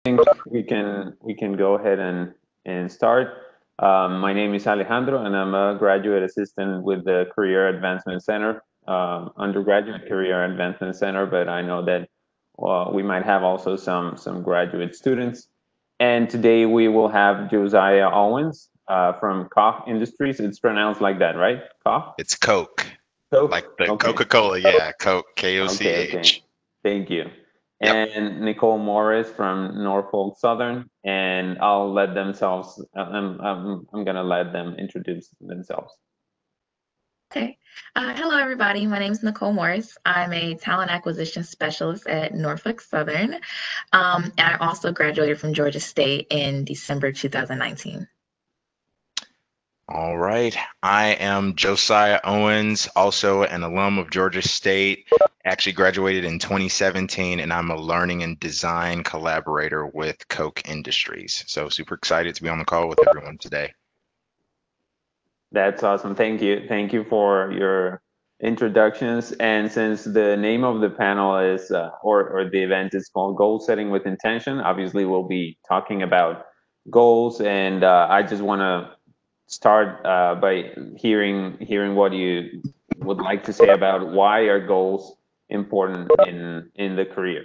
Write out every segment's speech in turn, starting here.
think we can go ahead and start. My name is Alejandro, and I'm a graduate assistant with the Career Advancement Center, undergraduate Career Advancement Center. But I know that we might have also some graduate students. And today we will have Josiah Owens from Koch Industries. It's pronounced like that, right? Koch? It's Coke, Coke. like the Okay. Coca-Cola. Yeah, Coke, Okay. Okay. Koch. Thank you. Yep. And Nicole Morris from Norfolk Southern, and I'll let themselves. I'm gonna let them introduce themselves. Okay. Hello, everybody. My name is Nicole Morris. I'm a talent acquisition specialist at Norfolk Southern, and I also graduated from Georgia State in December 2019. All right. I am Josiah Owens, also an alum of Georgia State. Actually graduated in 2017, and I'm a learning and design collaborator with Koch Industries. So super excited to be on the call with everyone today. That's awesome. Thank you. Thank you for your introductions. And since the name of the panel is, or the event is called Goal Setting with Intention, obviously we'll be talking about goals. And I just want to start by hearing what you would like to say about why are goals important in the career.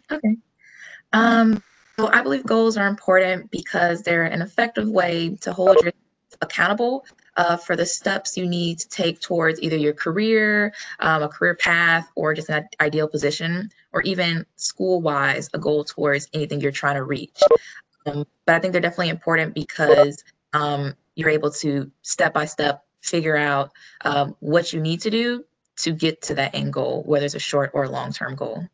Okay. So I believe goals are important because they're an effective way to hold yourself accountable for the steps you need to take towards either your career, a career path, or just an ideal position, or even school-wise, a goal towards anything you're trying to reach. But I think they're definitely important because you're able to step by step figure out what you need to do to get to that end goal, whether it's a short or long-term goal.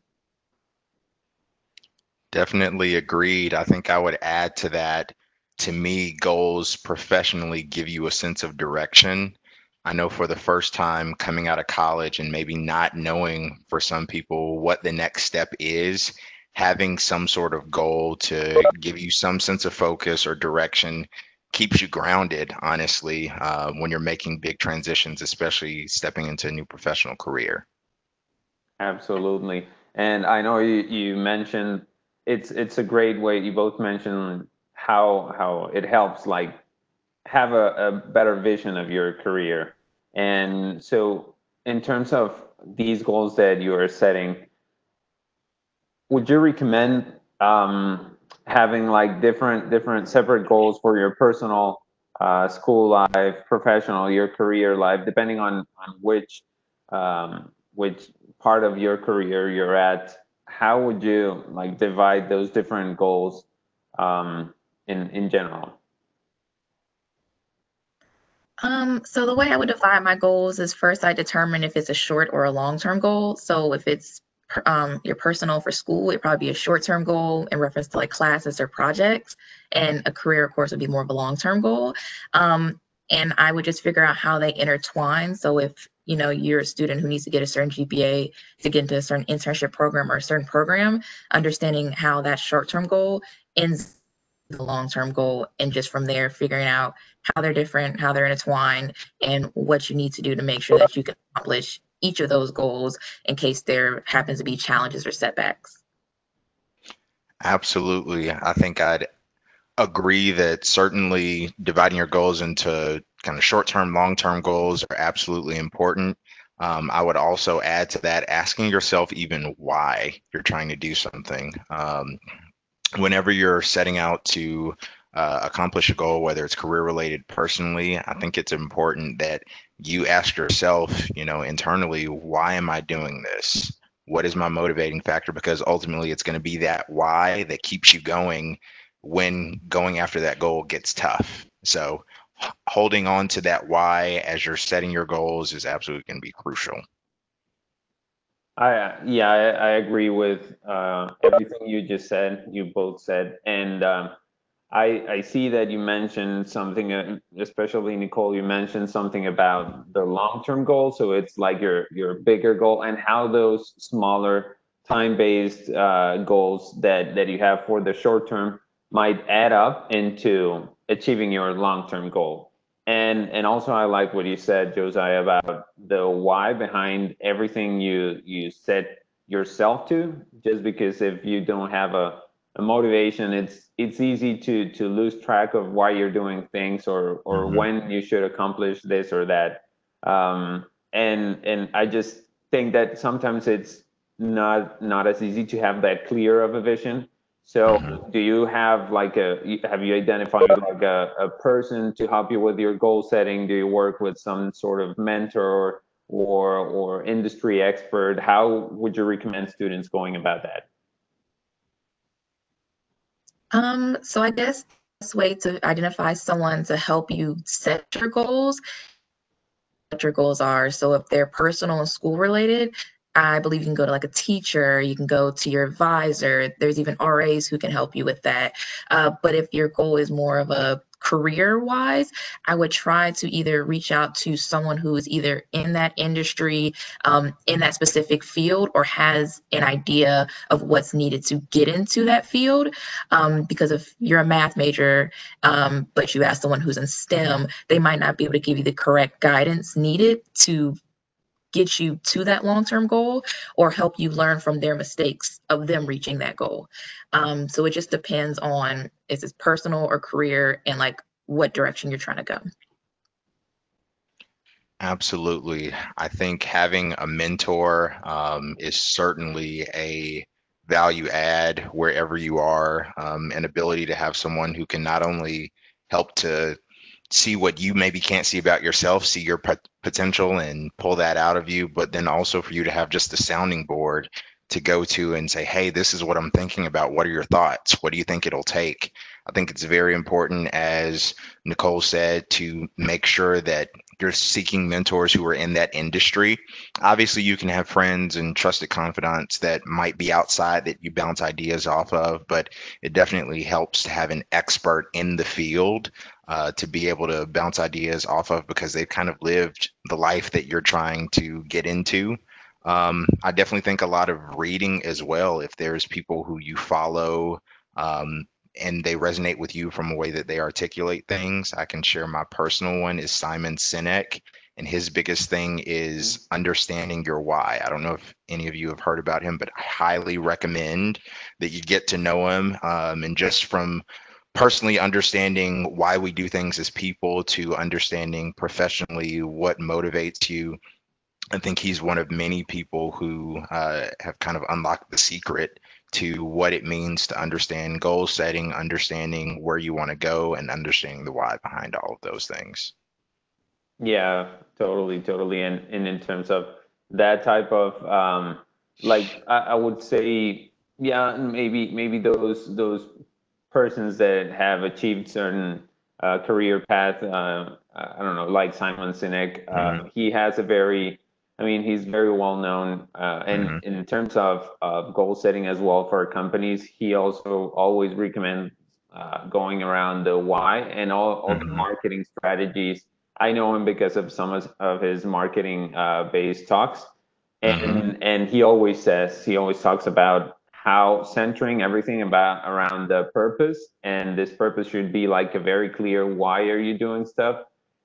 Definitely agreed. I think I would add to that. To me, goals professionally give you a sense of direction. I know for the first time coming out of college and maybe not knowing for some people what the next step is, having some sort of goal to give you some sense of focus or direction keeps you grounded, honestly, when you're making big transitions, especially stepping into a new professional career. Absolutely. And I know you mentioned it's a great way. You both mentioned how it helps like have a better vision of your career. And so in terms of these goals that you are setting, would you recommend having like different separate goals for your personal school life, professional, your career life, depending on which part of your career you're at? How would you like divide those different goals in general? So the way I would define my goals is first I determine if it's a short or a long-term goal. So if it's your personal for school, it'd probably be a short-term goal in reference to like classes or projects, and a career, of course, would be more of a long-term goal. And I would just figure out how they intertwine. So if you're a student who needs to get a certain GPA to get into a certain internship program or a certain program, understanding how that short-term goal ends the long-term goal, and just from there figuring out how they're different, how they're intertwined, and what you need to do to make sure that you can accomplish each of those goals in case there happens to be challenges or setbacks. Absolutely. I think I'd agree that certainly dividing your goals into kind of short-term, long-term goals are absolutely important. I would also add to that asking yourself even why you're trying to do something. Whenever you're setting out to accomplish a goal, whether it's career related, personally, I think it's important that you ask yourself, internally, why am I doing this? What is my motivating factor? Because ultimately, it's going to be that why that keeps you going when going after that goal gets tough. So, holding on to that why as you're setting your goals is absolutely going to be crucial. I agree with everything you just said. You both said, and I see that you mentioned something, especially Nicole. You mentioned something about the long-term goal. So it's like your bigger goal, and how those smaller time-based goals that you have for the short term might add up into achieving your long-term goal. And also I like what you said, Josiah, about the why behind everything you set yourself to, just because if you don't have a motivation, it's easy to lose track of why you're doing things, or Hmm. when you should accomplish this or that. And I just think that sometimes it's not as easy to have that clear of a vision. So Hmm. do you have like have you identified like a person to help you with your goal setting? Do you work with some sort of mentor or industry expert? How would you recommend students going about that? So I guess the best way to identify someone to help you set your goals, what your goals are. So if they're personal and school related, I believe you can go to like a teacher, you can go to your advisor. There's even RAs who can help you with that. But if your goal is more of a career wise, I would try to either reach out to someone who is either in that industry, in that specific field, or has an idea of what's needed to get into that field. Because if you're a math major, but you ask someone who's in STEM, they might not be able to give you the correct guidance needed to get you to that long-term goal or help you learn from their mistakes of them reaching that goal. So it just depends on is it personal or career and like what direction you're trying to go. Absolutely. I think having a mentor is certainly a value add wherever you are, an ability to have someone who can not only help to see what you maybe can't see about yourself, see your potential and pull that out of you, but then also for you to have just a sounding board to go to and say, hey, this is what I'm thinking about. What are your thoughts? What do you think it'll take? I think it's very important, as Nicole said, to make sure that you're seeking mentors who are in that industry. Obviously, you can have friends and trusted confidants that might be outside that you bounce ideas off of, but it definitely helps to have an expert in the field to be able to bounce ideas off of because they've kind of lived the life that you're trying to get into. I definitely think a lot of reading as well. If there's people who you follow and they resonate with you from a way that they articulate things, I can share my personal one is Simon Sinek. And his biggest thing Mhm. is understanding your why. I don't know if any of you have heard about him, but I highly recommend that you get to know him. And just from personally understanding why we do things as people to understanding professionally what motivates you. I think he's one of many people who have kind of unlocked the secret to what it means to understand goal setting, understanding where you want to go, and understanding the why behind all of those things. Yeah, totally, totally. And in terms of that type of like I would say, yeah, maybe those persons that have achieved certain career path. I don't know, like Simon Sinek. Hmm. He has a very, I mean, he's very well known. And Hmm. in terms of goal setting as well for companies, he also always recommends going around the why and all the Hmm. marketing strategies. I know him because of some of his marketing based talks, Hmm. and he always talks about how centering everything about around the purpose, and this purpose should be like a very clear why are you doing stuff.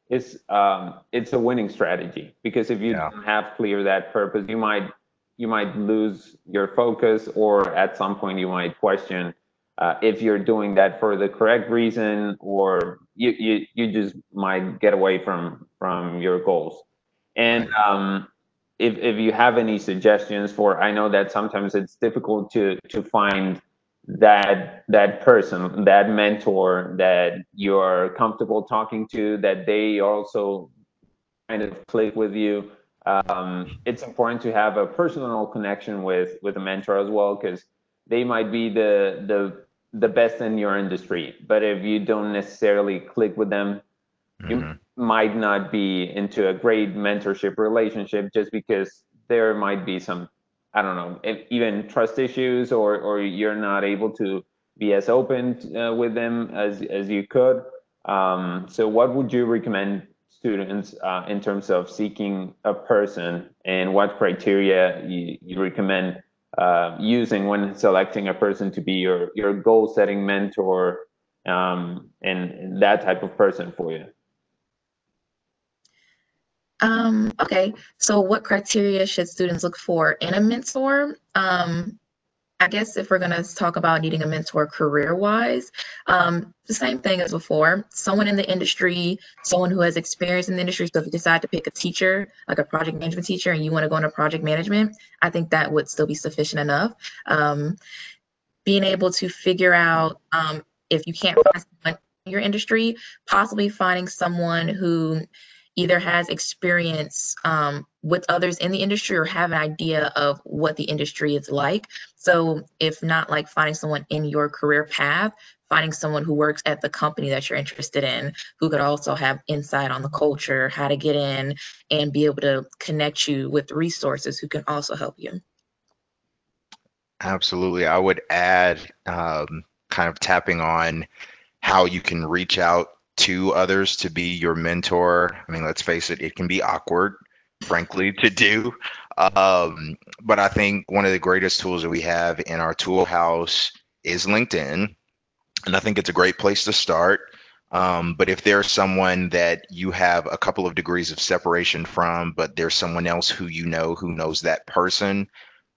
It's a winning strategy, because if you Yeah. don't have clear that purpose, you might lose your focus, or at some point you might question if you're doing that for the correct reason, or you just might get away from your goals. And Right. if you have any suggestions for, I know that sometimes it's difficult to find that person, that mentor that you're comfortable talking to, that they also kind of click with you. It's important to have a personal connection with a mentor as well, because they might be the best in your industry. But if you don't necessarily click with them, you Hmm. might not be into a great mentorship relationship, just because there might be some, I don't know, even trust issues, or you're not able to be as open with them as you could. So what would you recommend students in terms of seeking a person, and what criteria you recommend using when selecting a person to be your goal setting mentor, and that type of person for you? Okay, so what criteria should students look for in a mentor? I guess if we're going to talk about needing a mentor career-wise, the same thing as before, someone in the industry, someone who has experience in the industry. So if you decide to pick a teacher, like a project management teacher, and you want to go into project management, I think that would still be sufficient enough. Being able to figure out if you can't find someone in your industry, possibly finding someone who either has experience with others in the industry or have an idea of what the industry is like. So if not like finding someone in your career path, finding someone who works at the company that you're interested in, who could also have insight on the culture, how to get in, and be able to connect you with resources who can also help you. Absolutely. I would add, kind of tapping on how you can reach out to others to be your mentor. I mean, let's face it, it can be awkward, frankly, to do. But I think one of the greatest tools that we have in our tool house is LinkedIn. And I think it's a great place to start. But if there's someone that you have a couple of degrees of separation from, but there's someone else who you know who knows that person,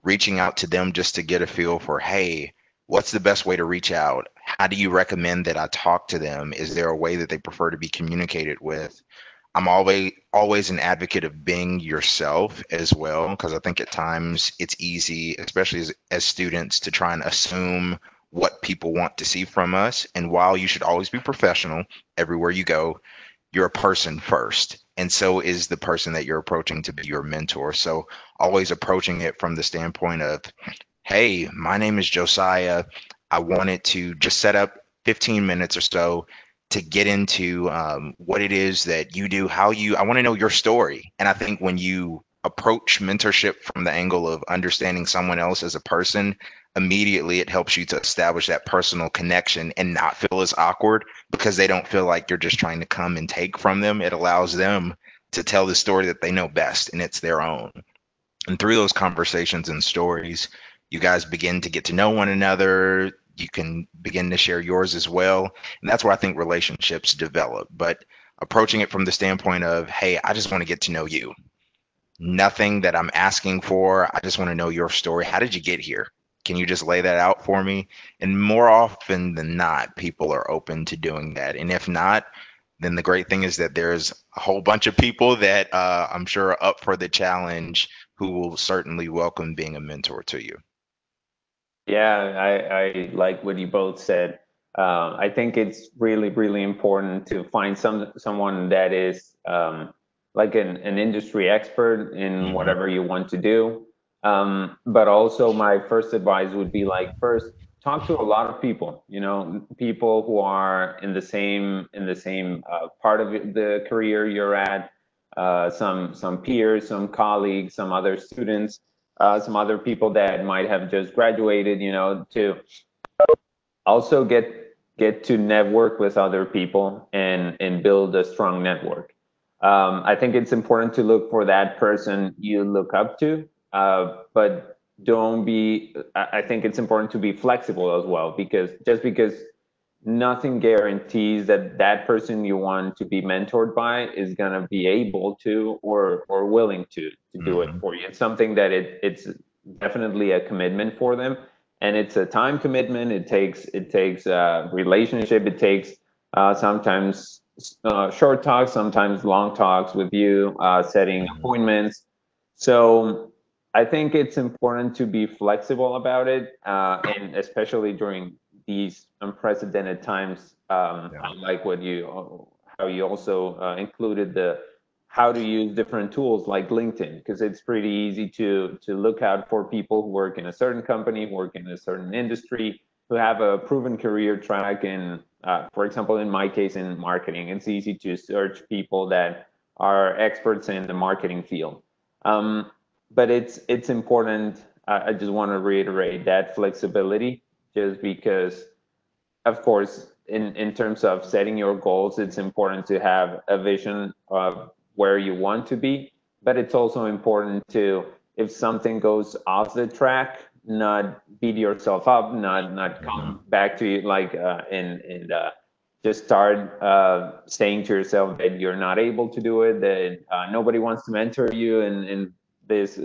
reaching out to them just to get a feel for, hey, what's the best way to reach out? How do you recommend that I talk to them? Is there a way that they prefer to be communicated with? I'm always an advocate of being yourself as well, because I think at times it's easy, especially as students, to try and assume what people want to see from us. And while you should always be professional everywhere you go, you're a person first. And so is the person that you're approaching to be your mentor. So always approaching it from the standpoint of, hey, my name is Josiah. I wanted to just set up 15 minutes or so to get into what it is that you do, I want to know your story. And I think when you approach mentorship from the angle of understanding someone else as a person, immediately it helps you to establish that personal connection and not feel as awkward because they don't feel like you're just trying to come and take from them. It allows them to tell the story that they know best and it's their own. And through those conversations and stories, you guys begin to get to know one another. You can begin to share yours as well. And that's where I think relationships develop. But approaching it from the standpoint of, hey, I just want to get to know you. Nothing that I'm asking for. I just want to know your story. How did you get here? Can you just lay that out for me? And more often than not, people are open to doing that. And if not, then the great thing is that there's a whole bunch of people that I'm sure are up for the challenge who will certainly welcome being a mentor to you. Yeah, I like what you both said. I think it's really, really important to find someone that is like an industry expert in Hmm. whatever you want to do. But also, my first advice would be like first talk to a lot of people. You know, people who are in the same part of the career you're at. Some peers, some colleagues, some other students, some other people that might have just graduated, you know, to also get to network with other people and build a strong network. I think it's important to look for that person you look up to, but don't be. I think it's important to be flexible as well, because just because nothing guarantees that that person you want to be mentored by is going to be able to or willing to do it Hmm. for you. It's something that it's definitely a commitment for them, and it's a time commitment. It takes relationship. It takes sometimes short talks, sometimes long talks with you, setting Hmm. appointments. So I think it's important to be flexible about it, and especially during these unprecedented times. Yeah. I like how you also included the how to use different tools like LinkedIn, because it's pretty easy to look out for people who work in a certain company, who work in a certain industry, who have a proven career track. And for example, in my case, in marketing, it's easy to search people that are experts in the marketing field. Um, but it's important. I just want to reiterate that flexibility, just because, of course, in terms of setting your goals, it's important to have a vision of where you want to be. But it's also important to, if something goes off the track, not beat yourself up, not Hmm. come back to you like in just start saying to yourself that you're not able to do it, that nobody wants to mentor you in this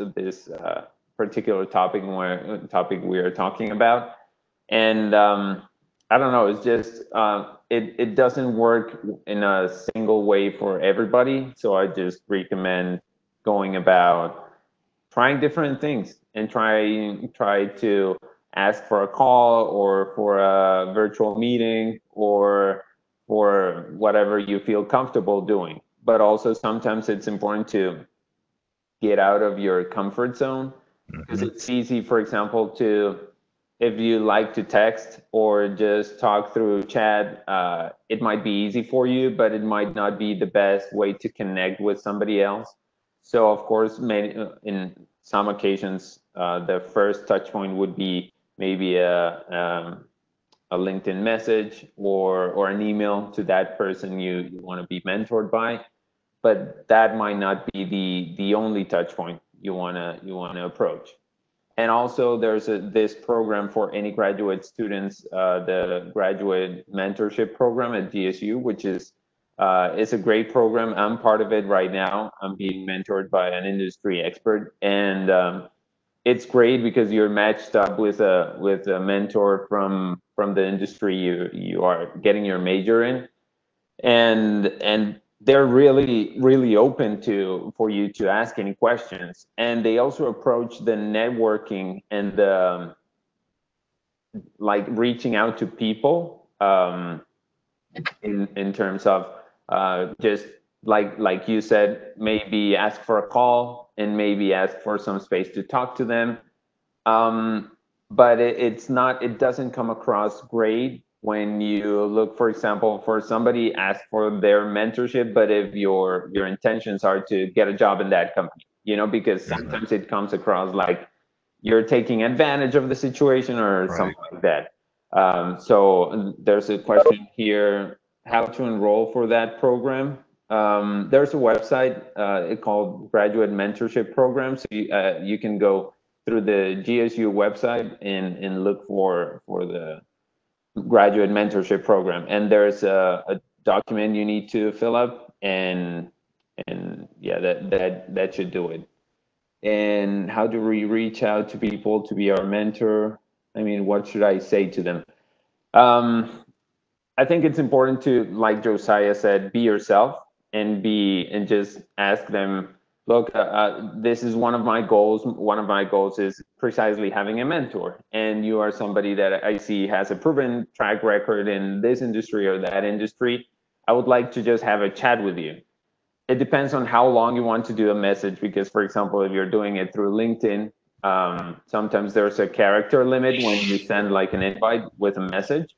particular topic we are talking about. And I don't know, it's just it doesn't work in a single way for everybody. So I just recommend going about trying different things and try to ask for a call or for a virtual meeting or for whatever you feel comfortable doing. But also sometimes it's important to get out of your comfort zone, because Mhm. it's easy, for example, to, if you like to text or just talk through chat, it might be easy for you, but it might not be the best way to connect with somebody else. So of course, in some occasions, the first touch point would be maybe a LinkedIn message or an email to that person you want to be mentored by, but that might not be the only touch point you want to approach. And also, there's this program for any graduate students, the Graduate Mentorship Program at GSU, which is it's a great program. I'm part of it right now. I'm being mentored by an industry expert, and it's great because you're matched up with a mentor from the industry you are getting your major in, and they're really open to for you to ask any questions, and they also approach the networking and the like reaching out to people in terms of just like you said, maybe ask for a call and maybe ask for some space to talk to them. um, but it doesn't come across great when you look, for example, for somebody ask for their mentorship, but if your intentions are to get a job in that company, because Mhm. sometimes it comes across like you're taking advantage of the situation or Right. something like that. So there's a question here: how to enroll for that program? There's a website called Graduate Mentorship Program, so you can go through the GSU website and look for the Graduate Mentorship Program, and there's a document you need to fill up, and yeah, that should do it. And how do we reach out to people to be our mentor? I mean, what should I say to them? Um, I think it's important to, like Josiah said, be yourself and just ask them, look, this is one of my goals. One of my goals is precisely having a mentor. And you are somebody that I see has a proven track record in this industry or that industry. I would like to just have a chat with you. It depends on how long you want to do a message, because, for example, if you're doing it through LinkedIn, sometimes there's a character limit when you send like an invite with a message.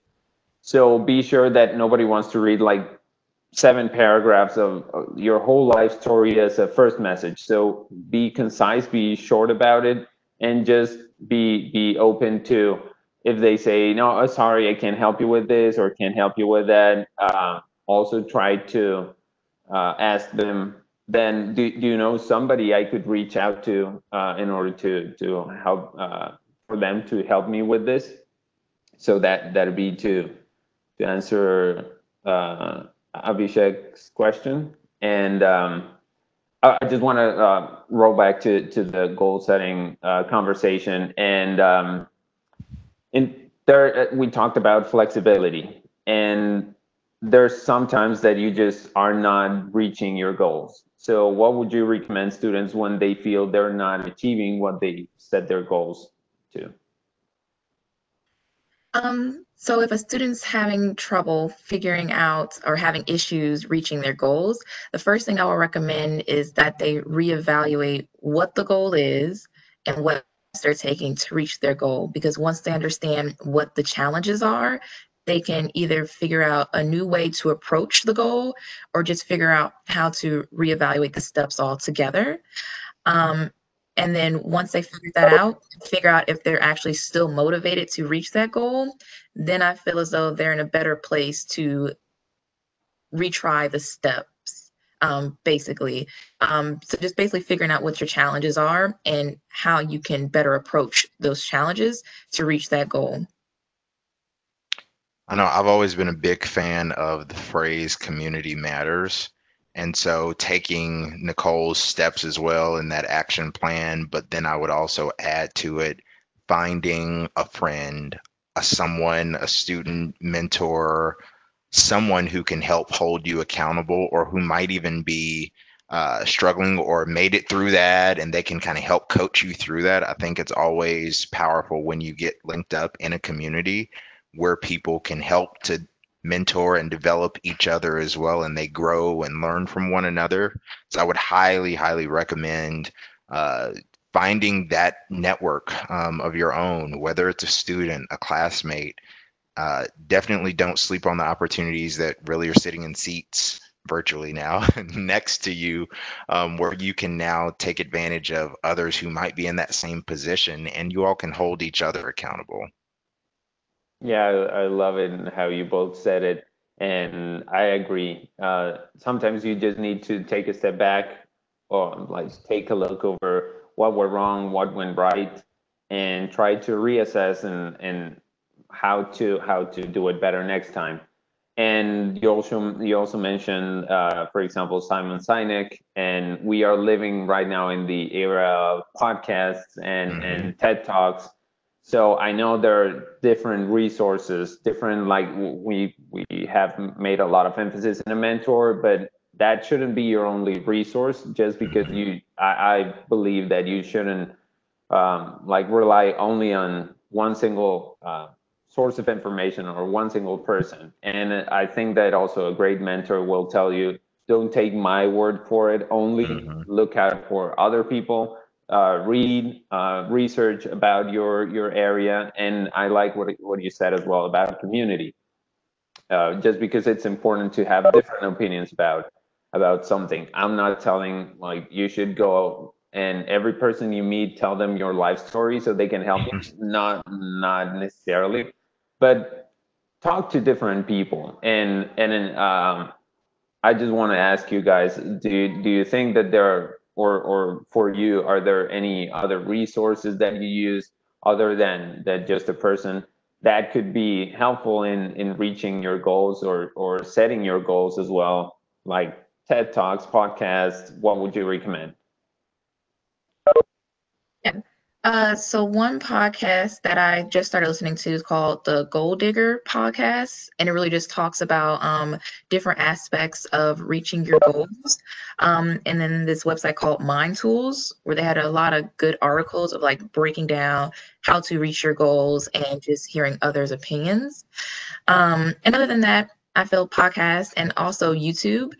So be sure that nobody wants to read like 7 paragraphs of your whole life story as a first message. So be concise, be short about it, and just be open to, if they say no, sorry, I can't help you with this or can't help you with that. Also try to ask them. Then do you know somebody I could reach out to in order to help for them to help me with this? So that'd be to answer Abhishek's question. And I just want to roll back to the goal setting conversation. And in there, we talked about flexibility. And there's sometimes that you just are not reaching your goals. So what would you recommend students when they feel they're not achieving what they set their goals to? So if a student's having trouble figuring out or having issues reaching their goals, the first thing I would recommend is that they reevaluate what the goal is and what steps they're taking to reach their goal. Because once they understand what the challenges are, they can either figure out a new way to approach the goal or just figure out how to reevaluate the steps altogether. Um, and then once they figure that out, figure out if they're actually still motivated to reach that goal, then I feel as though they're in a better place to retry the steps, basically. So just basically figuring out what your challenges are and how you can better approach those challenges to reach that goal. I know I've always been a big fan of the phrase community matters. And so taking Nicole's steps as well in that action plan, but then I would also add to it finding a friend, a someone, a student, mentor, someone who can help hold you accountable or who might even be struggling or made it through that and they can kind of help coach you through that. I think it's always powerful when you get linked up in a community where people can help to mentor and develop each other as well and they grow and learn from one another. So I would highly, highly recommend uh, finding that network of your own, whether it's a student, a classmate, definitely don't sleep on the opportunities that really are sitting in seats virtually now next to you, where you can now take advantage of others who might be in that same position and you all can hold each other accountable. Yeah, I love it and how you both said it, and I agree. Sometimes you just need to take a step back, or like take a look over what went wrong, what went right, and try to reassess and how to do it better next time. And you also mentioned, for example, Simon Sinek, and we are living right now in the era of podcasts Hmm. and TED Talks. So I know there are different resources, different like we have made a lot of emphasis in a mentor, but that shouldn't be your only resource. Just because Hmm. I believe that you shouldn't like rely only on one single source of information or one single person. And I think that also a great mentor will tell you, don't take my word for it. Only Hmm. look out for other people. Read, research about your area, and I like what you said as well about community. Just because it's important to have different opinions about something. I'm not telling like you should go and every person you meet tell them your life story so they can help you. Not necessarily, but talk to different people. And I just want to ask you guys: do you think that there are, or for you, are there any other resources that you use other than that just a person that could be helpful in reaching your goals or setting your goals as well, like TED Talks, podcasts? What would you recommend? Yeah. So one podcast that I just started listening to is called the Gold Digger Podcast, and it really just talks about different aspects of reaching your goals. And then this website called Mind Tools, where they had a lot of good articles of like breaking down how to reach your goals and just hearing others' opinions. And other than that, I feel podcasts and also YouTube.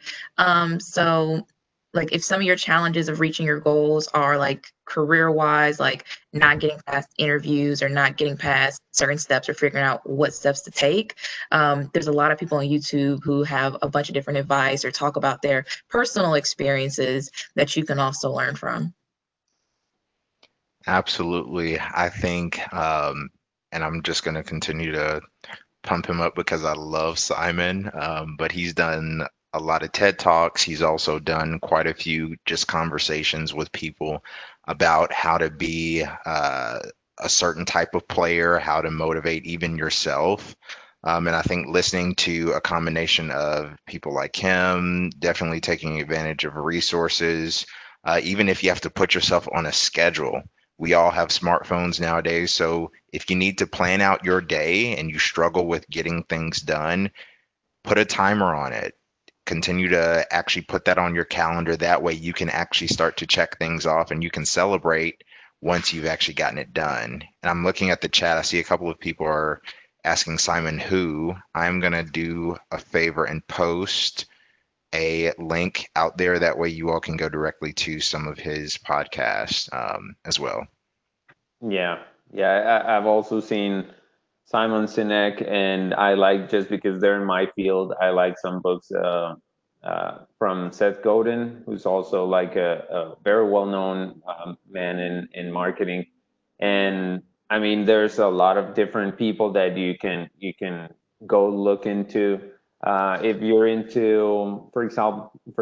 So like if some of your challenges of reaching your goals are like career wise, like not getting past interviews or not getting past certain steps or figuring out what steps to take, there's a lot of people on YouTube who have a bunch of different advice or talk about their personal experiences that you can also learn from. Absolutely. I think, and I'm just going to continue to pump him up because I love Simon. But he's done a lot of TED Talks. He's also done quite a few just conversations with people about how to be a certain type of player, how to motivate even yourself. And I think listening to a combination of people like him, definitely taking advantage of resources, even if you have to put yourself on a schedule. We all have smartphones nowadays, so if you need to plan out your day and you struggle with getting things done, put a timer on it. Continue to actually put that on your calendar. That way you can actually start to check things off and you can celebrate once you've actually gotten it done. And I'm looking at the chat. I see a couple of people are asking Simon who. I'm going to do a favor and post a link out there. That way you all can go directly to some of his podcasts as well. Yeah, yeah. I've also seen Simon Sinek, and I like just because they're in my field. I like some books from Seth Godin, who's also like a very well-known man in marketing. And I mean, there's a lot of different people that you can go look into. If you're into, for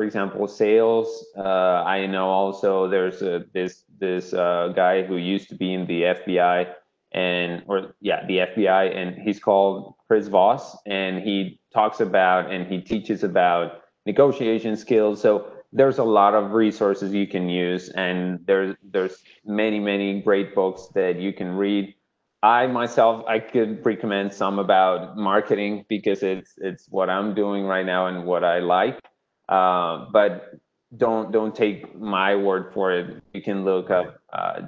example, sales, I know also there's this guy who used to be in the FBI, and or yeah, the FBI, and he's called Chris Voss, and he talks about and he teaches about negotiation skills. So there's a lot of resources you can use, and there's many great books that you can read. I myself, I could recommend some about marketing because it's what I'm doing right now and what I like. But don't take my word for it. You can look up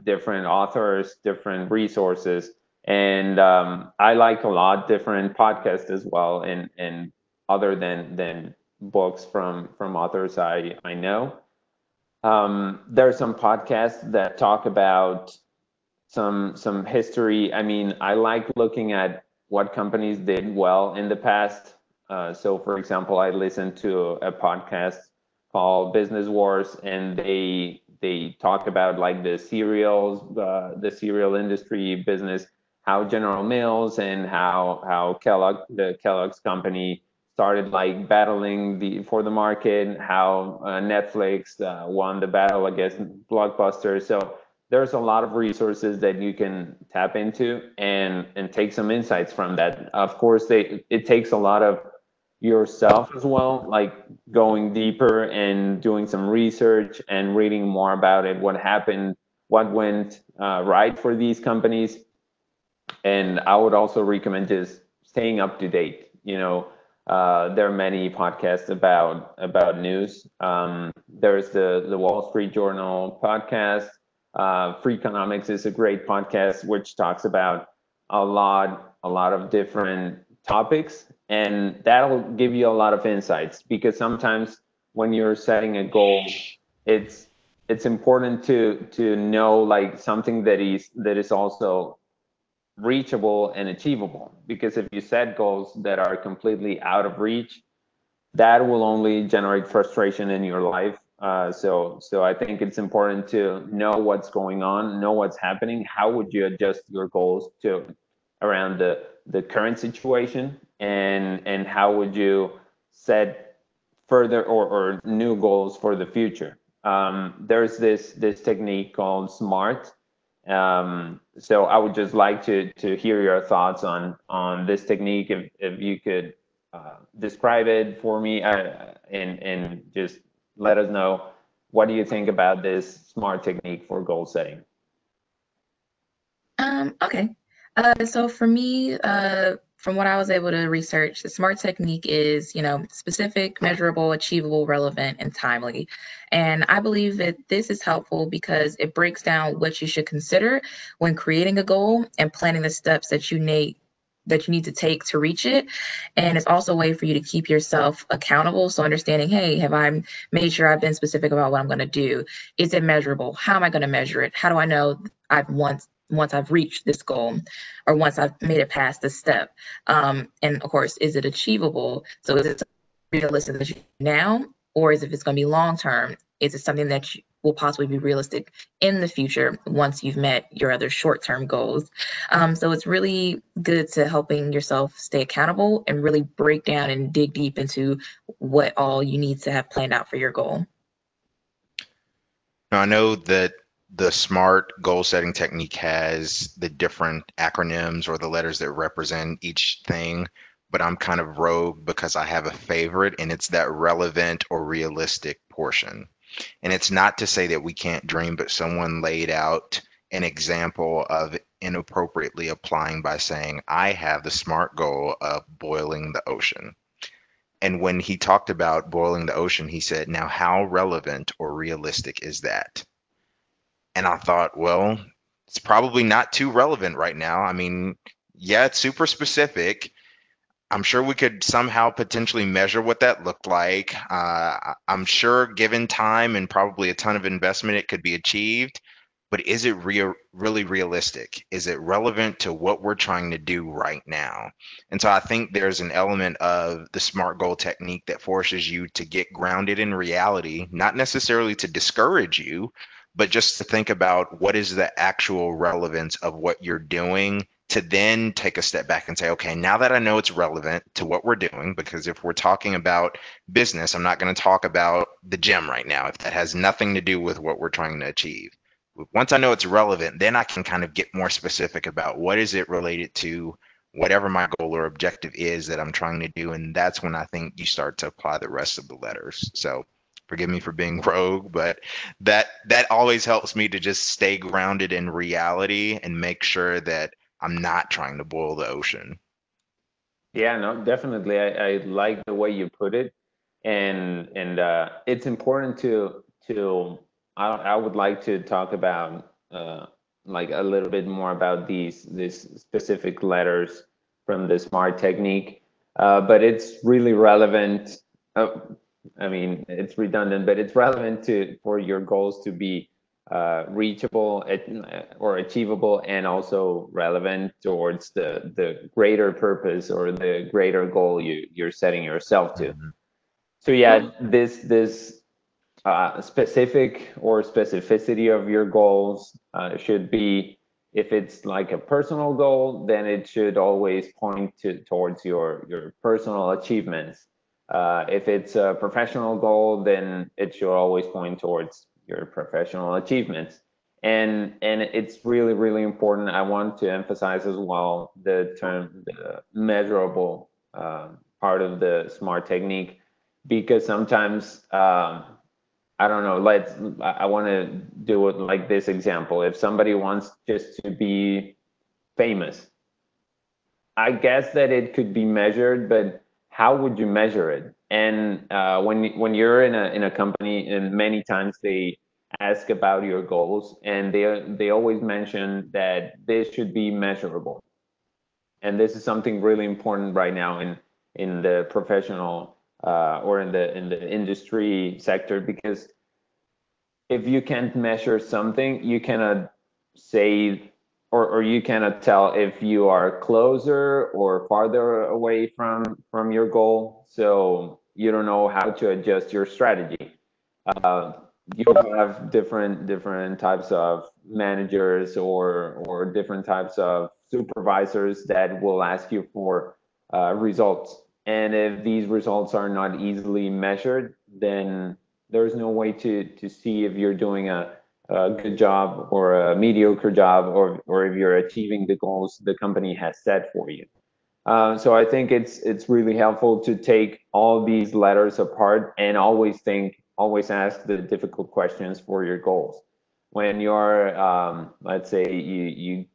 different authors, different resources, and I like a lot different podcasts as well, and other than books from authors I know. There are some podcasts that talk about some history. I mean, I like looking at what companies did well in the past. So, for example, I listened to a podcast called Business Wars, and they talk about like the cereal industry business, how General Mills and how the Kellogg's company started like battling for the market, how Netflix won the battle against Blockbuster. So there's a lot of resources that you can tap into and take some insights from that. Of course, it takes a lot of yourself as well, like going deeper and doing some research and reading more about it, what happened, what went right for these companies. And I would also recommend just staying up to date. There are many podcasts about news. There's the Wall Street Journal podcast. Free Economics is a great podcast which talks about a lot of different topics, and that'll give you a lot of insights, because sometimes when you're setting a goal, it's it's important to know like something that is also reachable and achievable, because if you set goals that are completely out of reach, that will only generate frustration in your life. So I think it's important to know what's going on, know what's happening. How would you adjust your goals to around the current situation, and how would you set further or new goals for the future? There's this technique called SMART. So I would just like to hear your thoughts on this technique, if you could describe it for me, and just let us know, what do you think about this SMART technique for goal setting? Okay. So for me, from what I was able to research, the SMART technique is, specific, measurable, achievable, relevant, and timely. And I believe that this is helpful because it breaks down what you should consider when creating a goal and planning the steps that you need to take to reach it. And it's also a way for you to keep yourself accountable. So understanding, hey, have I made sure I've been specific about what I'm going to do? Is it measurable? How am I going to measure it? How do I know once I've reached this goal, or once I've made it past this step? And of course, is it achievable? So is it realistic that you now, or is if it's going to be long term? Is it something that will possibly be realistic in the future once you've met your other short term goals? So it's really good to helping yourself stay accountable and really break down and dig deep into what all you need to have planned out for your goal. Now, I know that the SMART goal setting technique has the different acronyms or the letters that represent each thing, but I'm kind of rogue because I have a favorite, and it's that relevant or realistic portion. And it's not to say that we can't dream, but someone laid out an example of inappropriately applying by saying, I have the SMART goal of boiling the ocean. And when he talked about boiling the ocean, he said, now how relevant or realistic is that? And I thought, well, it's probably not too relevant right now. I mean, yeah, it's super specific. I'm sure we could somehow potentially measure what that looked like. I'm sure, given time and probably a ton of investment, it could be achieved. But is it really realistic? Is it relevant to what we're trying to do right now? And so I think there's an element of the SMART goal technique that forces you to get grounded in reality, not necessarily to discourage you, but just to think about what is the actual relevance of what you're doing, to then take a step back and say, okay, now that I know it's relevant to what we're doing, because if we're talking about business, I'm not going to talk about the gym right now if that has nothing to do with what we're trying to achieve. Once I know it's relevant, then I can kind of get more specific about what is it related to, whatever my goal or objective is that I'm trying to do. And that's when I think you start to apply the rest of the letters. So forgive me for being rogue, but that always helps me to just stay grounded in reality and make sure that I'm not trying to boil the ocean. Yeah, no, definitely. I like the way you put it, and it's important to. I would like to talk about like a little bit more about these specific letters from the SMART technique, but it's really relevant. Uh, I mean, it's redundant, but it's relevant to for your goals to be reachable or achievable, and also relevant towards the greater purpose or the greater goal you're setting yourself to. Mhm. So yeah, this specific or specificity of your goals should be, if it's like a personal goal, then it should always point towards your personal achievements. If it's a professional goal, then it should always point towards your professional achievements. And it's really, really important. I want to emphasize as well the term, the measurable part of the SMART technique, because sometimes I don't know. I want to do it like this example. If somebody wants just to be famous, I guess that it could be measured, but how would you measure it? And when you're in a company, and many times they ask about your goals, and they always mention that this should be measurable. And this is something really important right now in the professional or in the industry sector, because if you can't measure something, you cannot say, or you cannot tell if you are closer or farther away from your goal. So you don't know how to adjust your strategy. Uh, you have different types of managers or different types of supervisors that will ask you for results. And if these results are not easily measured, then there's no way to see if you're doing a good job or a mediocre job, or if you're achieving the goals the company has set for you. So I think it's really helpful to take all these letters apart and always ask the difficult questions for your goals. When you're, let's say you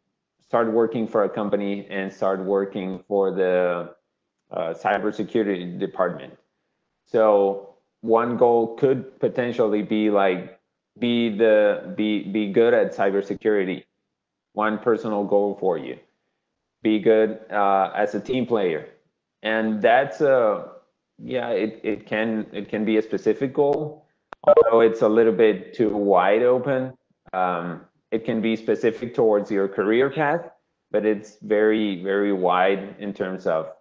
start working for a company and start working for the cybersecurity department. So one goal could potentially be like be good at cybersecurity. One personal goal for you, be good as a team player, and that's a yeah, it can be a specific goal, although it's a little bit too wide open. It can be specific towards your career path, but it's very, very wide in terms of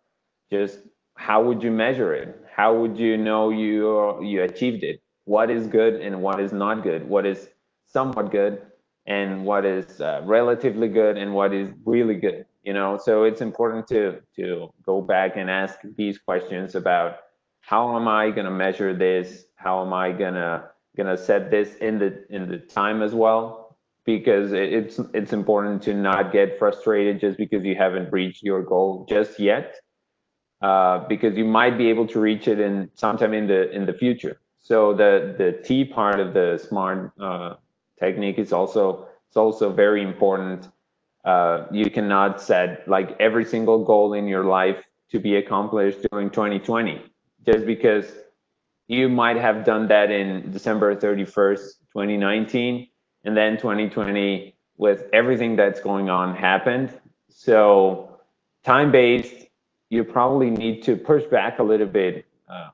just how would you measure it? How would you know you achieved it? What is good and what is not good? What is somewhat good and what is relatively good and what is really good? You know, so it's important to go back and ask these questions about how am I going to measure this? How am I gonna set this in the time as well? Because it's important to not get frustrated just because you haven't reached your goal just yet, because you might be able to reach it in sometime in the future. So the T part of the SMART technique is also, it's also very important. You cannot set like every single goal in your life to be accomplished during 2020, just because you might have done that in December 31st, 2019, and then 2020, with everything that's going on, happened. So time based, you probably need to push back a little bit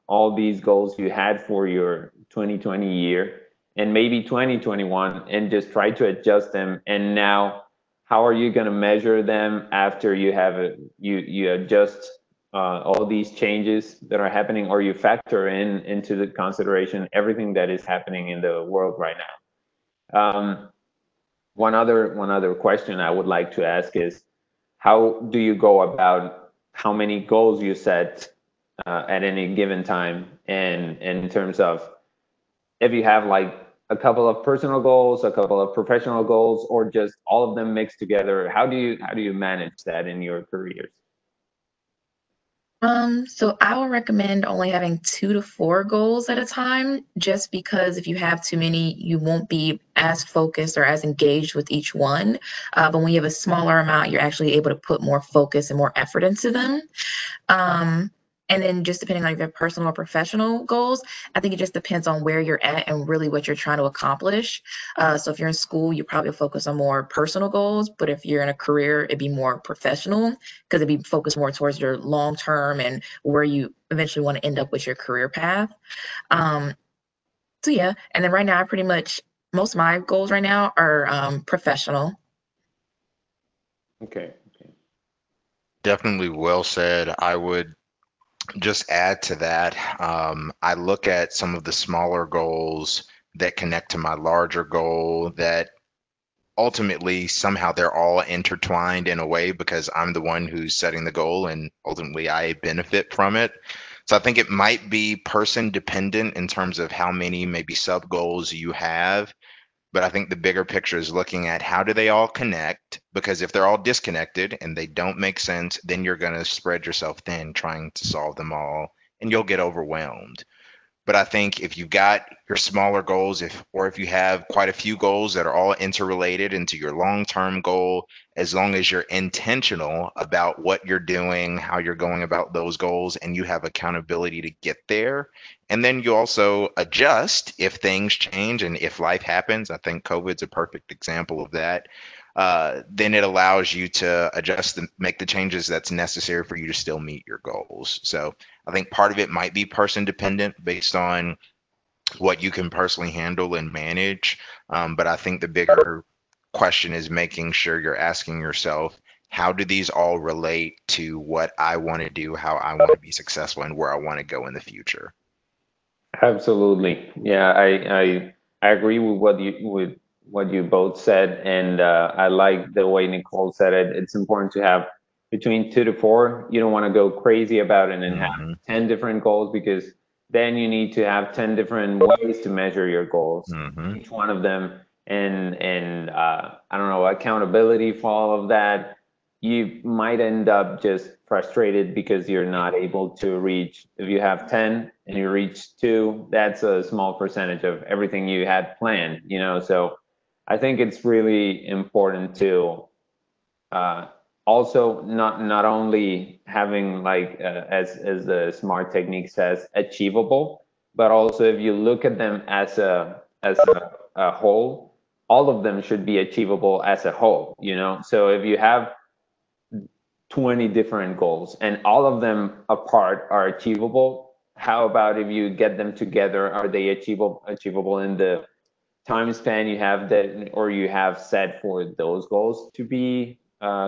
all these goals you had for your 2020 year and maybe 2021, and just try to adjust them. And now, how are you going to measure them after you have you adjust all these changes that are happening, or you factor into the consideration everything that is happening in the world right now? One other question I would like to ask is, how do you go about how many goals you set at any given time, and in terms of if you have like a couple of personal goals, a couple of professional goals, or just all of them mixed together? How do you manage that in your careers? So I would recommend only having 2 to 4 goals at a time, just because if you have too many, you won't be as focused or as engaged with each one. But when you have a smaller amount, you're actually able to put more focus and more effort into them. Um, and then just depending on your personal or professional goals, I think it just depends on where you're at and really what you're trying to accomplish. So if you're in school, you probably focus on more personal goals, but if you're in a career, it'd be more professional because it'd be focused more towards your long term and where you eventually want to end up with your career path. Um, so yeah, and then right now, I pretty much most of my goals right now are professional. Okay. Okay. Definitely well said. I would just add to that. I look at some of the smaller goals that connect to my larger goal that ultimately somehow they're all intertwined in a way because I'm the one who's setting the goal and ultimately I benefit from it. So I think it might be person dependent in terms of how many maybe sub goals you have. But I think the bigger picture is looking at how do they all connect? Because if they're all disconnected and they don't make sense, then you're going to spread yourself thin trying to solve them all and you'll get overwhelmed. But I think if you've got your smaller goals, if you have quite a few goals that are all interrelated into your long-term goal, as long as you're intentional about what you're doing, how you're going about those goals, and you have accountability to get there, and then you also adjust if things change and if life happens. I think COVID's a perfect example of that. Then it allows you to adjust and make the changes that's necessary for you to still meet your goals. So I think part of it might be person dependent based on what you can personally handle and manage. But I think the bigger question is making sure you're asking yourself, how do these all relate to what I want to do, how I want to be successful, and where I want to go in the future? Absolutely. Yeah, I agree with what you both said, and I like the way Nicole said it. It's important to have between 2 to 4. You don't want to go crazy about it and have Hmm. 10 different goals, because then you need to have 10 different ways to measure your goals, Hmm. each one of them, and I don't know, accountability for all of that. You might end up just frustrated because you're not able to reach. If you have 10 and you reach 2, that's a small percentage of everything you had planned, so I think it's really important to uh, also not only having, like, as the smart technique says, achievable, but also if you look at them as a whole, all of them should be achievable as a whole, so if you have 20 different goals and all of them apart are achievable, how about if you get them together? Are they achievable in the time span you have that, or you have set for those goals to be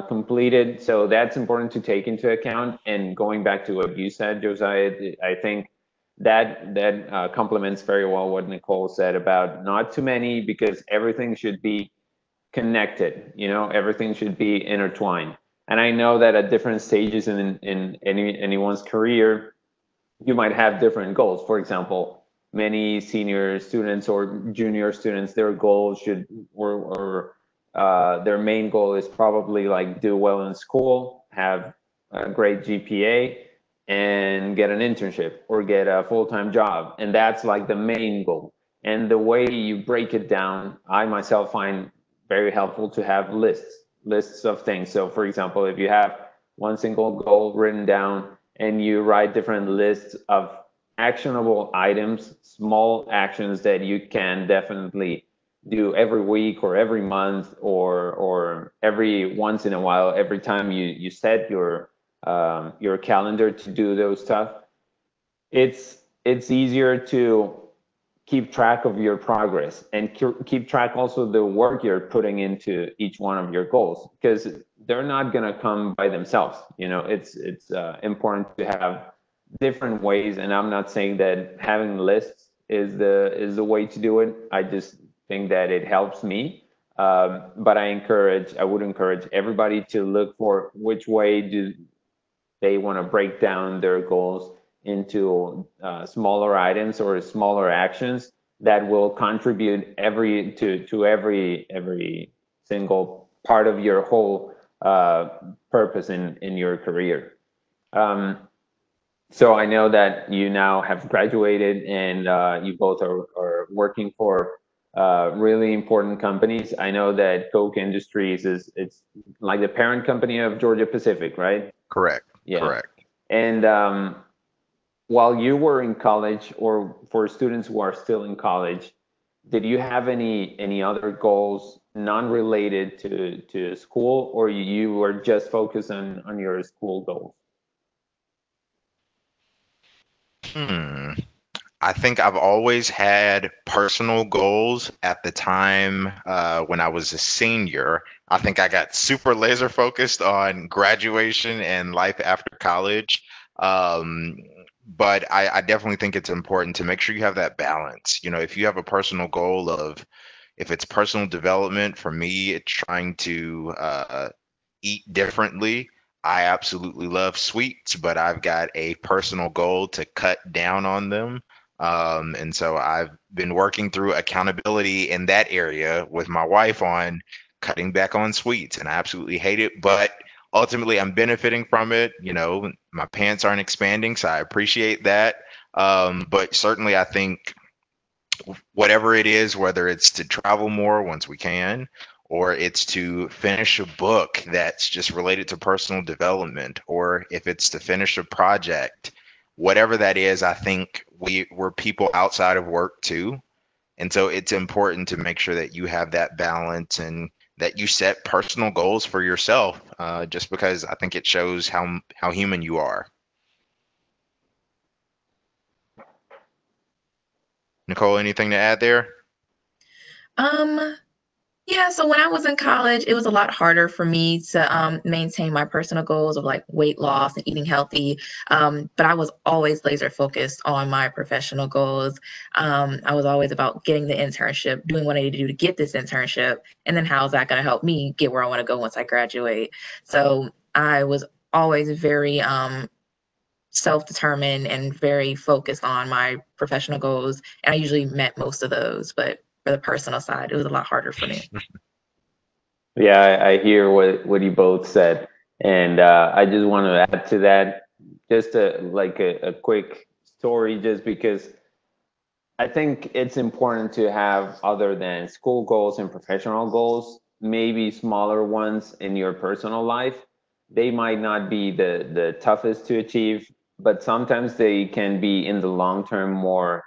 completed? So that's important to take into account. And going back to what you said, Josiah, I think that complements very well what Nicole said about not too many, because everything should be connected, everything should be intertwined. And I know that at different stages in anyone's career, you might have different goals. For example, many senior students or junior students, their goals should, or their main goal is probably like do well in school, have a great GPA, and get an internship or get a full-time job. And that's like the main goal. And the way you break it down, I myself find very helpful to have lists of things. So for example, if you have one single goal written down and you write different lists of actionable items, small actions that you can definitely do every week or every month, or every once in a while, every time you set your calendar to do those stuff, it's easier to keep track of your progress and keep track also the work you're putting into each one of your goals, because they're not going to come by themselves. It's important to have different ways, and I'm not saying that having lists is the way to do it. I just think that it helps me. But I would encourage everybody to look for which way do they want to break down their goals into smaller items or smaller actions that will contribute to every single part of your whole purpose in your career. Um, So I know that you now have graduated and you both are working for really important companies. I know that Koch Industries is it's like the parent company of Georgia Pacific, right? Correct. Yeah. Correct. And while you were in college, or for students who are still in college, did you have any other goals non-related to school, or you were just focused on your school goals? Hmm. I think I've always had personal goals at the time when I was a senior. I think I got super laser focused on graduation and life after college. Um, but I definitely think it's important to make sure you have that balance. You know, if you have a personal goal of, if it's personal development, for me, it's trying to eat differently. I absolutely love sweets, but I've got a personal goal to cut down on them. And so I've been working through accountability in that area with my wife on cutting back on sweets, and I absolutely hate it, but ultimately I'm benefiting from it. You know, my pants aren't expanding, so I appreciate that. But certainly I think whatever it is, whether it's to travel more once we can, or it's to finish a book that's just related to personal development, or if it's to finish a project, whatever that is, I think we're people outside of work too. And so it's important to make sure that you have that balance and that you set personal goals for yourself, just because I think it shows how human you are. Nicole, anything to add there? Um, Yeah, so when I was in college, it was a lot harder for me to maintain my personal goals of like weight loss and eating healthy. But I was always laser focused on my professional goals. I was always about getting the internship, doing what I need to do to get this internship, and then how is that going to help me get where I want to go once I graduate. So I was always very self-determined and very focused on my professional goals, and I usually met most of those. But for the personal side, it was a lot harder for me. Yeah, I hear what you both said, and I just want to add to that just a quick story, just because I think it's important to have, other than school goals and professional goals, maybe smaller ones in your personal life. They might not be the toughest to achieve, but sometimes they can be in the long term more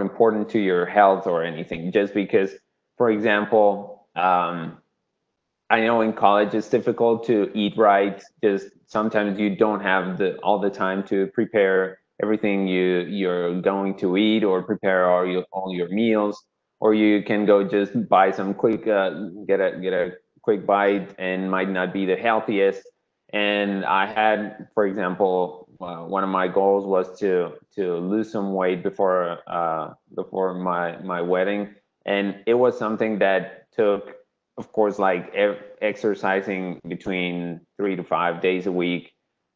important to your health or anything. Just because, for example, I know in college it's difficult to eat right. Just sometimes you don't have the all the time to prepare everything you're going to eat, or prepare all your meals, or you can go just buy some quick get a quick bite, and might not be the healthiest. And I had, for example, one of my goals was to lose some weight before my wedding, and it was something that took, of course, like exercising between 3 to 5 days a week,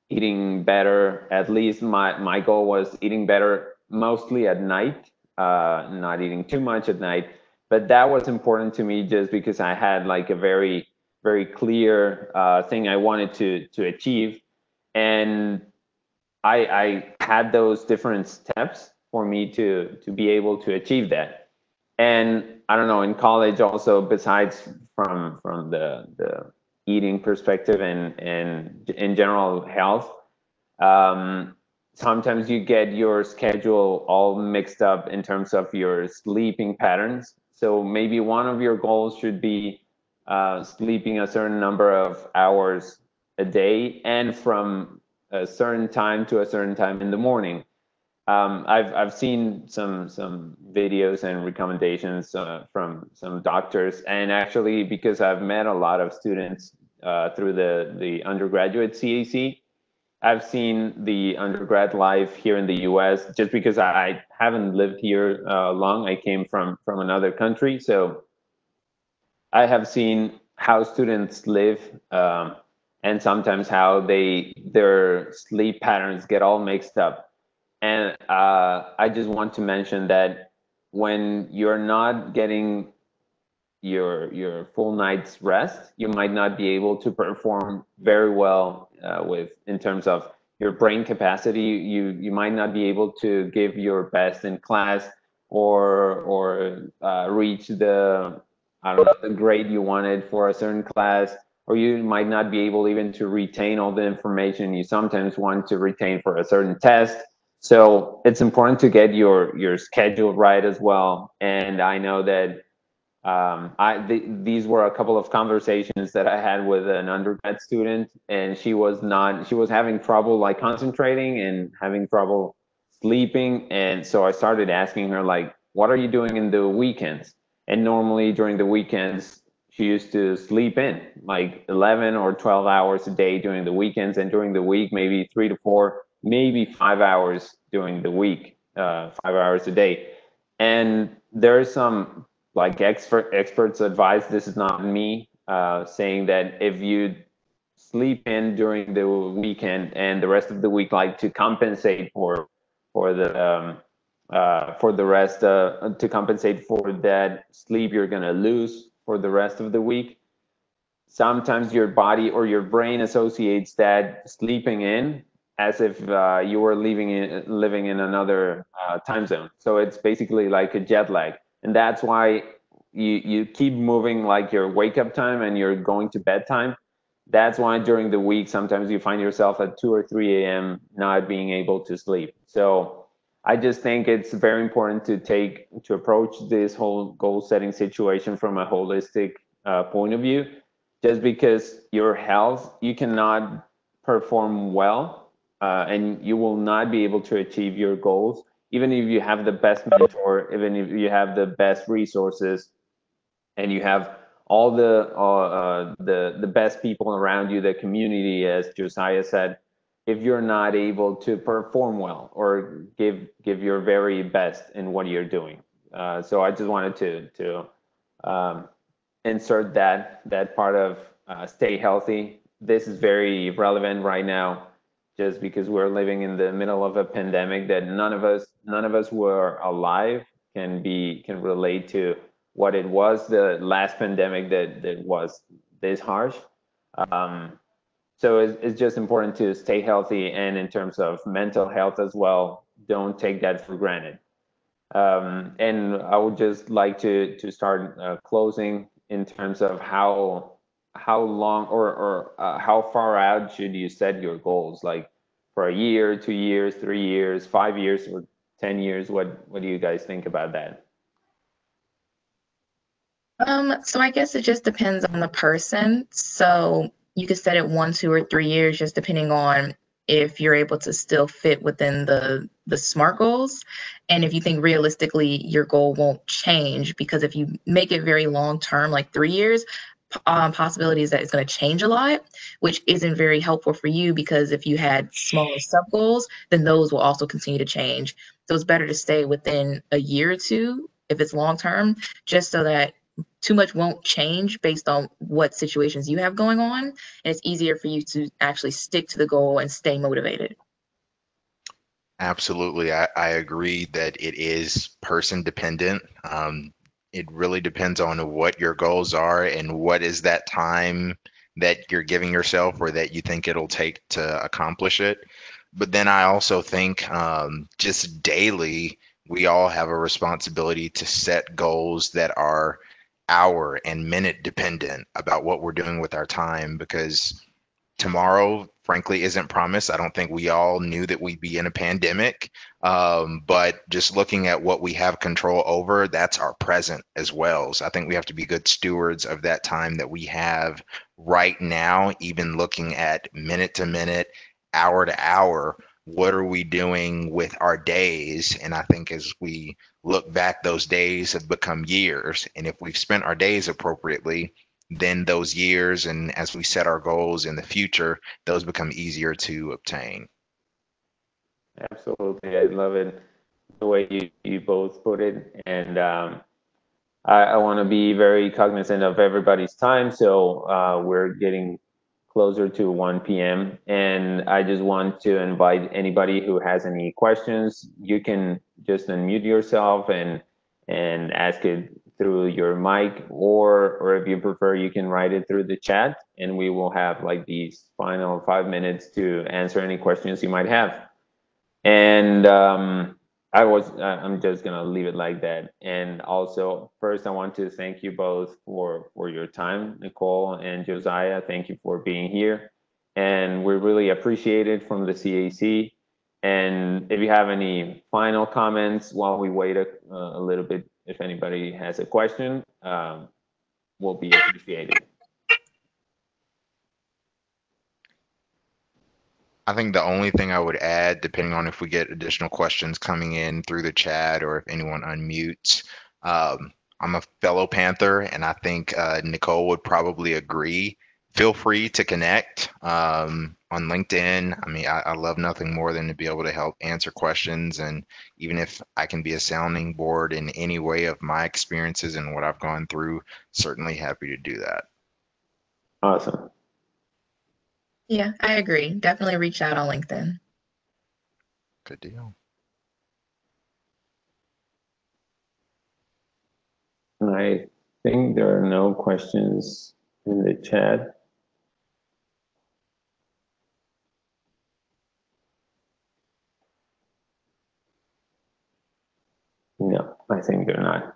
eating better. At least my goal was eating better, mostly at night, not eating too much at night. But that was important to me, just because I had like a very clear thing I wanted to achieve, and I had those different steps for me to be able to achieve that. And I don't know, in college also, besides from the eating perspective and in general health, um, sometimes you get your schedule all mixed up in terms of your sleeping patterns. So maybe one of your goals should be sleeping a certain number of hours a day, and from a certain time to a certain time in the morning. I've seen some videos and recommendations from some doctors, and actually, because I've met a lot of students through the undergraduate CAC, I've seen the undergrad life here in the U.S. Just because I haven't lived here long. I came from another country, so I have seen how students live, and sometimes how their sleep patterns get all mixed up. And I just want to mention that when you're not getting your full night's rest, you might not be able to perform very well with in terms of your brain capacity. You might not be able to give your best in class, or reach the, I don't know, the grade you wanted for a certain class, or you might not be able even to retain all the information you sometimes want to retain for a certain test. So it's important to get your schedule right as well. And I know that these were a couple of conversations that I had with an undergrad student, and she was having trouble like concentrating and having trouble sleeping. And so I started asking her, like, what are you doing in the weekends? And normally during the weekends, she used to sleep in like 11 or 12 hours a day during the weekends, and during the week, maybe 3 to 4, maybe 5 hours during the week, 5 hours a day. And there's some like experts advice, this is not me, saying that if you sleep in during the weekend and the rest of the week, like to compensate for the rest, to compensate for that sleep you're gonna lose for the rest of the week, sometimes your body or your brain associates that sleeping in as if you were living in another time zone. So it's basically like a jet lag, and that's why you keep moving like your wake up time and your going to bed time. That's why during the week sometimes you find yourself at 2 or 3 a.m. not being able to sleep. So I just think it's very important to approach this whole goal setting situation from a holistic point of view. Just because your health, you cannot perform well, and you will not be able to achieve your goals, even if you have the best mentor, even if you have the best resources, and you have all the best people around you, the community, as Josiah said. If you're not able to perform well or give your very best in what you're doing, so I just wanted to um, insert that part of stay healthy. This is very relevant right now, just because we're living in the middle of a pandemic that none of us who are alive can relate to what it was, the last pandemic that was this harsh. Um, so it's just important to stay healthy, and in terms of mental health as well, don't take that for granted. And I would just like to start closing in terms of how long or how far out should you set your goals, like for a year, 2 years, 3 years, 5 years, or 10 years. What do you guys think about that? So I guess it just depends on the person. So you could set it 1, 2, or 3 years, just depending on if you're able to still fit within the SMART goals, and if you think realistically your goal won't change. Because if you make it very long term, like 3 years, possibility is that it's going to change a lot, which isn't very helpful for you, because if you had smaller sub goals, then those will also continue to change. So it's better to stay within a year or two if it's long term, just so that too much won't change based on what situations you have going on, and it's easier for you to actually stick to the goal and stay motivated. Absolutely. I agree that it is person dependent. It really depends on what your goals are and what is that time that you're giving yourself or that you think it'll take to accomplish it. But then I also think just daily, we all have a responsibility to set goals that are hour and minute dependent about what we're doing with our time, because tomorrow, frankly, isn't promised. I don't think we all knew that we'd be in a pandemic. But just looking at what we have control over, that's our present as well. So I think we have to be good stewards of that time that we have right now, even looking at minute to minute, hour to hour. What are we doing with our days? And I think as we look back, those days have become years. And if we've spent our days appropriately, then those years, and as we set our goals in the future, those become easier to obtain. Absolutely, I love it the way you both put it, and I want to be very cognizant of everybody's time. So we're getting closer to 1 p.m. And I just want to invite anybody who has any questions. You can just unmute yourself and ask it through your mic, or if you prefer, you can write it through the chat, and we will have like these final 5 minutes to answer any questions you might have. And I'm just gonna leave it like that. And also, first, I want to thank you both for your time, Nicole and Josiah. Thank you for being here, and we really appreciate it from the CAC. And if you have any final comments while we wait a little bit, if anybody has a question, will be appreciated. I think the only thing I would add, depending on if we get additional questions coming in through the chat or if anyone unmutes, I'm a fellow Panther, and I think Nicole would probably agree. Feel free to connect on LinkedIn. I mean, I love nothing more than to be able to help answer questions. And even if I can be a sounding board in any way of my experiences and what I've gone through, certainly happy to do that. Awesome. Yeah, I agree. Definitely reach out on LinkedIn. Good deal. I think there are no questions in the chat. No, I think they're not.